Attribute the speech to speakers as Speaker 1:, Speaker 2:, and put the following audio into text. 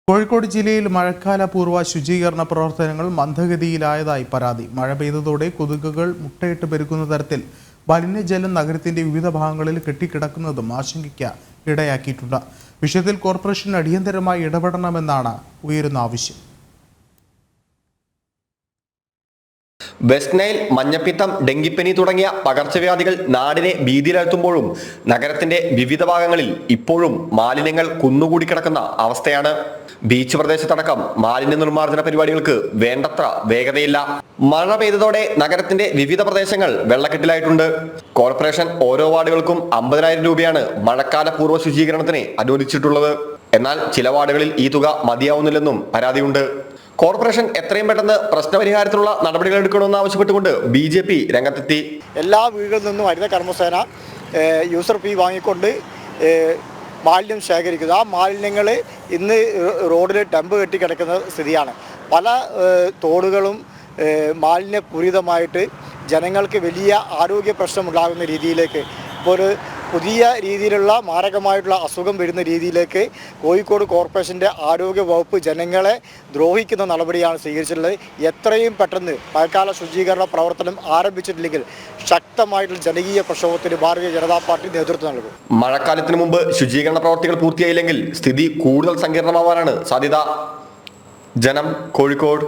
Speaker 1: കോഴിക്കോട് ജില്ലയിൽ മഴക്കാലപൂർവ്വ ശുചീകരണ പ്രവർത്തനങ്ങൾ മന്ദഗതിയിലായതായി പരാതി. മഴ പെയ്തതോടെ കൊതുകുകൾ മുട്ടയിട്ട് പെരുകുന്ന തരത്തിൽ മലിനജലം നഗരത്തിന്റെ വിവിധ ഭാഗങ്ങളിൽ കെട്ടിക്കിടക്കുന്നതും ആശങ്കയ്ക്ക് ഇടയാക്കിയിട്ടുണ്ട്. വിഷയത്തിൽ കോർപ്പറേഷൻ അടിയന്തരമായി ഇടപെടണമെന്നാണ് ഉയരുന്ന ആവശ്യം.
Speaker 2: വെസ്റ്റ് നൈൽ, മഞ്ഞപ്പിത്തം, ഡെങ്കിപ്പനി തുടങ്ങിയ പകർച്ചവ്യാധികൾ നാടിനെ ഭീതിയിലാഴ്ത്തുമ്പോഴും നഗരത്തിന്റെ വിവിധ ഭാഗങ്ങളിൽ ഇപ്പോഴും മാലിന്യങ്ങൾ കുന്നുകൂടി കിടക്കുന്ന അവസ്ഥയാണ്. ബീച്ച് പ്രദേശത്തടക്കം മാലിന്യ നിർമ്മാർജ്ജന പരിപാടികൾക്ക് വേണ്ടത്ര വേഗതയില്ല. മഴ പെയ്തതോടെ നഗരത്തിന്റെ വിവിധ പ്രദേശങ്ങൾ വെള്ളക്കെട്ടിലായിട്ടുണ്ട്. കോർപ്പറേഷൻ ഓരോ വാർഡുകൾക്കും 50,000 രൂപയാണ് മഴക്കാല പൂർവ്വ ശുചീകരണത്തിന് അനുവദിച്ചിട്ടുള്ളത്. എന്നാൽ ചില വാർഡുകളിൽ ഈ തുക മതിയാവുന്നില്ലെന്നും പരാതിയുണ്ട്. കോർപ്പറേഷൻ എത്രയും പെട്ടെന്ന് പ്രശ്നപരിഹാരത്തിനുള്ള നടപടികൾ എടുക്കണമെന്ന് ആവശ്യപ്പെട്ടുകൊണ്ട് BJP രംഗത്തെത്തി.
Speaker 3: എല്ലാ വീടുകളിൽ നിന്നും ഹരിത കർമ്മസേന യൂസർ ഫീ വാങ്ങിക്കൊണ്ട് മാലിന്യം ശേഖരിക്കുന്നു. ആ മാലിന്യങ്ങൾ ഇന്ന് റോഡിൽ ഡംപ് കെട്ടി കിടക്കുന്ന സ്ഥിതിയാണ്. പല തോടുകളും മാലിന്യപൂരിതമായിട്ട് ജനങ്ങൾക്ക് വലിയ ആരോഗ്യ പ്രശ്നമുണ്ടാകുന്ന രീതിയിലേക്ക്, ഇപ്പോൾ ഒരു പുതിയ രീതിയിലുള്ള മാരകമായിട്ടുള്ള അസുഖം വരുന്ന രീതിയിലേക്ക് കോഴിക്കോട് കോർപ്പറേഷൻ്റെ ആരോഗ്യ വകുപ്പ് ജനങ്ങളെ ദ്രോഹിക്കുന്ന നടപടിയാണ് സ്വീകരിച്ചിട്ടുള്ളത്. എത്രയും പെട്ടെന്ന് മഴക്കാല ശുചീകരണ പ്രവർത്തനം ആരംഭിച്ചിട്ടില്ലെങ്കിൽ ശക്തമായിട്ടുള്ള ജനകീയ പ്രക്ഷോഭത്തിന് ഭാരതീയ ജനതാ പാർട്ടി നേതൃത്വം നൽകും.
Speaker 2: മഴക്കാലത്തിന് മുമ്പ് ശുചീകരണ പ്രവർത്തികൾ പൂർത്തിയായില്ലെങ്കിൽ സ്ഥിതി കൂടുതൽ സങ്കീർണമാവാനാണ് സാധ്യത. ജനം, കോഴിക്കോട്.